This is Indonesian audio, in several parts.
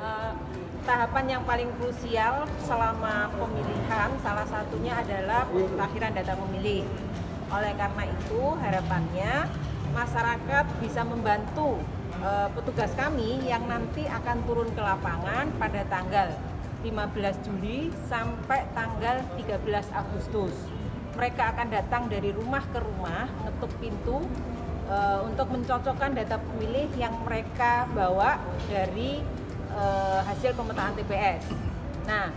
Eh, Tahapan yang paling krusial selama pemilihan salah satunya adalah pemutakhiran data pemilih. Oleh karena itu harapannya masyarakat bisa membantu petugas kami yang nanti akan turun ke lapangan pada tanggal 15 Juli sampai tanggal 13 Agustus. Mereka akan datang dari rumah ke rumah, ngetuk pintu untuk mencocokkan data pemilih yang mereka bawa dari hasil pemetaan TPS. Nah,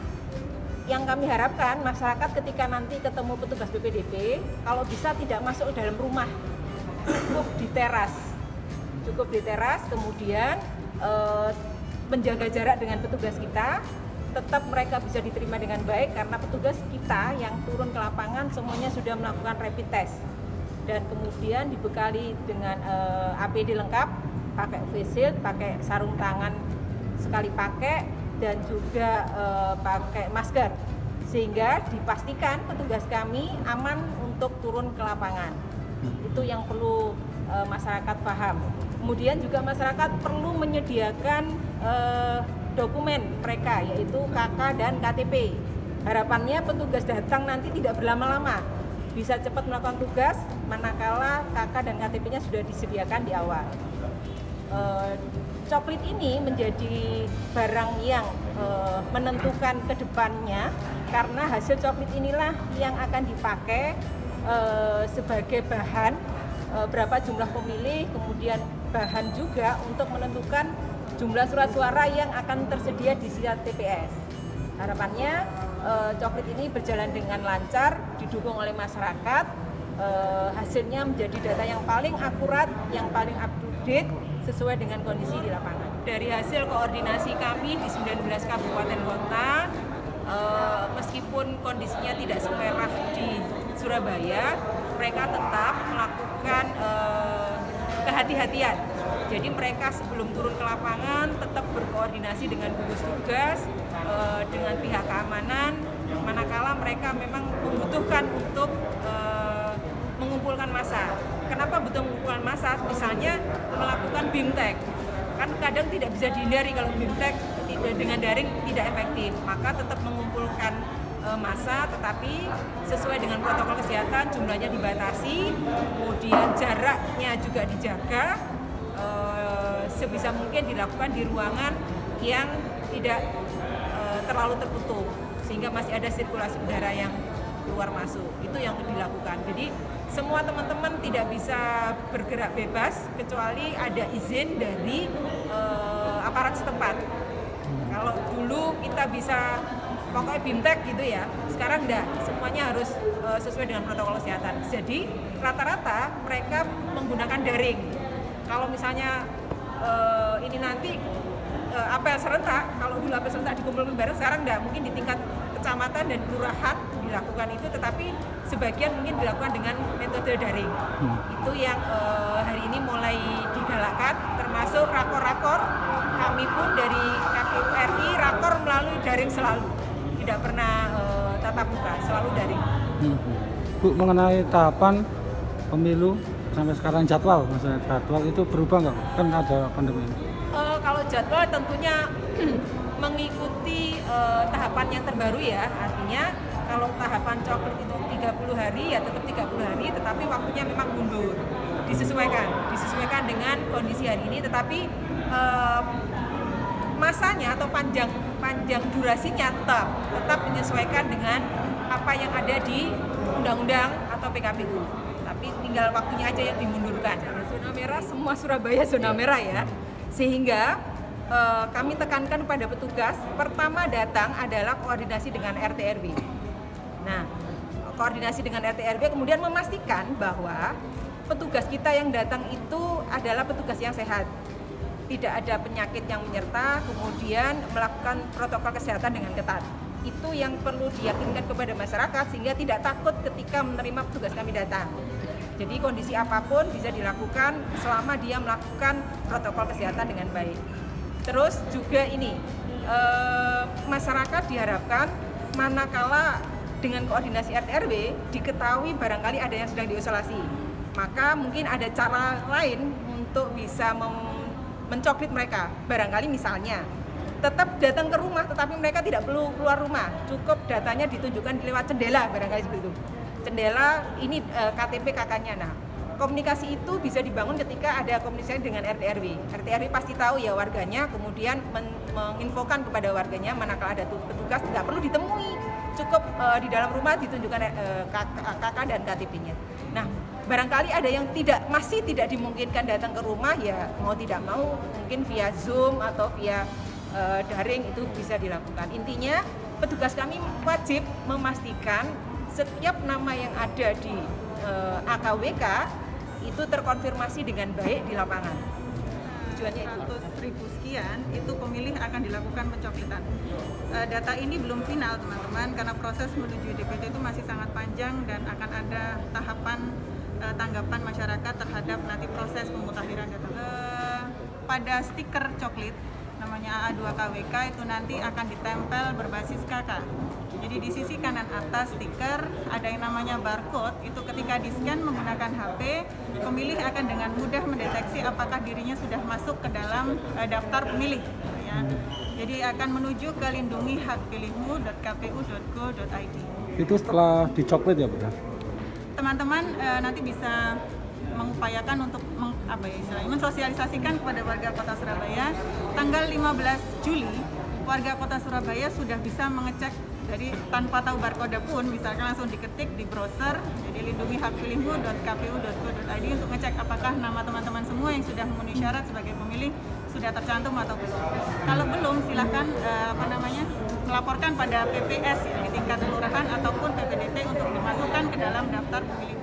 yang kami harapkan masyarakat ketika nanti ketemu petugas BPDP, kalau bisa tidak masuk ke dalam rumah, cukup di teras, kemudian menjaga jarak dengan petugas kita, tetap mereka bisa diterima dengan baik karena petugas kita yang turun ke lapangan semuanya sudah melakukan rapid test dan kemudian dibekali dengan APD lengkap, pakai face shield, pakai sarung tangan sekali pakai dan juga pakai masker sehingga dipastikan petugas kami aman untuk turun ke lapangan. Itu yang perlu masyarakat paham. Kemudian juga masyarakat perlu menyediakan dokumen mereka yaitu KK dan KTP. Harapannya petugas datang nanti tidak berlama-lama, bisa cepat melakukan tugas manakala KK dan KTP-nya sudah disediakan di awal. Coklit ini menjadi barang yang menentukan ke depannya karena hasil coklit inilah yang akan dipakai sebagai bahan berapa jumlah pemilih, kemudian bahan juga untuk menentukan jumlah surat suara yang akan tersedia di setiap TPS. Harapannya coklit ini berjalan dengan lancar, didukung oleh masyarakat, hasilnya menjadi data yang paling akurat, yang paling up to date sesuai dengan kondisi di lapangan. Dari hasil koordinasi kami di 19 kabupaten kota, meskipun kondisinya tidak semerah di Surabaya, mereka tetap melakukan kehati-hatian. Jadi mereka sebelum turun ke lapangan tetap berkoordinasi dengan gugus tugas, dengan pihak keamanan, manakala mereka memang membutuhkan untuk mengumpulkan massa. Kenapa butuh mengumpulkan massa? Misalnya melakukan BIMTEK. Kan kadang tidak bisa dihindari kalau BIMTEK dengan daring tidak efektif. Maka tetap mengumpulkan massa, tetapi sesuai dengan protokol kesehatan jumlahnya dibatasi, kemudian jaraknya juga dijaga, sebisa mungkin dilakukan di ruangan yang tidak terlalu tertutup sehingga masih ada sirkulasi udara yang keluar masuk. Itu yang dilakukan. Jadi semua teman-teman tidak bisa bergerak bebas kecuali ada izin dari aparat setempat. Kalau dulu kita bisa pokoknya BIMTEK gitu ya, sekarang enggak, semuanya harus sesuai dengan protokol kesehatan. Jadi rata-rata mereka menggunakan daring. Kalau misalnya ini nanti apel serentak, kalau dulu apel serentak dikumpulkan bareng, sekarang enggak, mungkin di tingkat kecamatan dan kelurahan dilakukan itu, tetapi sebagian mungkin dilakukan dengan metode daring. Itu yang hari ini mulai digalakkan, termasuk rakor-rakor. Kami pun dari KPU RI rakor melalui daring selalu, tidak pernah tatap muka, selalu daring. Bu, mengenai tahapan pemilu sampai sekarang jadwal, maksudnya jadwal itu berubah nggak? Kan ada pandemi ini. Kalau jadwal tentunya mengikuti tahapan yang terbaru ya, artinya kalau tahapan coklit itu 30 hari ya tetap 30 hari, tetapi waktunya memang mundur, disesuaikan dengan kondisi hari ini, tetapi masanya atau panjang durasinya tetap menyesuaikan dengan apa yang ada di undang-undang atau PKPU, tapi tinggal waktunya aja yang dimundurkan. Zona merah, semua Surabaya zona merah ya, sehingga kami tekankan pada petugas, pertama datang adalah koordinasi dengan RT RW. Nah, koordinasi dengan RT RW kemudian memastikan bahwa petugas kita yang datang itu adalah petugas yang sehat, tidak ada penyakit yang menyerta, kemudian melakukan protokol kesehatan dengan ketat. Itu yang perlu diyakinkan kepada masyarakat sehingga tidak takut ketika menerima petugas kami datang. Jadi kondisi apapun bisa dilakukan selama dia melakukan protokol kesehatan dengan baik. Terus juga ini, masyarakat diharapkan manakala dengan koordinasi RT RW diketahui barangkali ada yang sedang diisolasi, maka mungkin ada cara lain untuk bisa mencoklit mereka. Barangkali misalnya tetap datang ke rumah, tetapi mereka tidak perlu keluar rumah. Cukup datanya ditunjukkan lewat jendela, barangkali seperti itu. Jendela ini KTP KK-nya. Nah, komunikasi itu bisa dibangun ketika ada komunikasi dengan RT RW. RT RW pasti tahu ya warganya, kemudian menginfokan kepada warganya manakala ada petugas, nggak perlu ditemui, cukup di dalam rumah ditunjukkan KK dan KTP-nya. Nah, barangkali ada yang masih tidak dimungkinkan datang ke rumah, ya mau tidak mau mungkin via Zoom atau via daring itu bisa dilakukan. Intinya petugas kami wajib memastikan setiap nama yang ada di AKWK itu terkonfirmasi dengan baik di lapangan. Tujuannya itu. 100.000 sekian itu pemilih akan dilakukan pencoblosan. Data ini belum final teman-teman karena proses menuju DPT itu masih sangat panjang dan akan ada tahapan tanggapan masyarakat terhadap nanti proses pemutakhiran data. Pada stiker coklit namanya AA2KWK itu nanti akan ditempel berbasis KK. Jadi di sisi kanan atas stiker ada yang namanya barcode, itu ketika di-scan menggunakan HP, pemilih akan dengan mudah mendeteksi apakah dirinya sudah masuk ke dalam daftar pemilih. Ya. Jadi akan menuju ke lindungihakpilihmu.kpu.go.id. Itu setelah dicoklit ya, Bu? Teman-teman nanti bisa mengupayakan untuk mensosialisasikan kepada warga Kota Surabaya. Tanggal 15 Juli, warga Kota Surabaya sudah bisa mengecek, jadi tanpa tahu barcode pun, misalkan langsung diketik di browser, jadi lindungihakpilihmu.kpu.go.id untuk ngecek apakah nama teman-teman semua yang sudah memenuhi syarat sebagai pemilih sudah tercantum atau belum. Kalau belum, silahkan melaporkan pada PPS ya, di tingkat kelurahan ataupun PPDT untuk dimasukkan ke dalam daftar pemilih.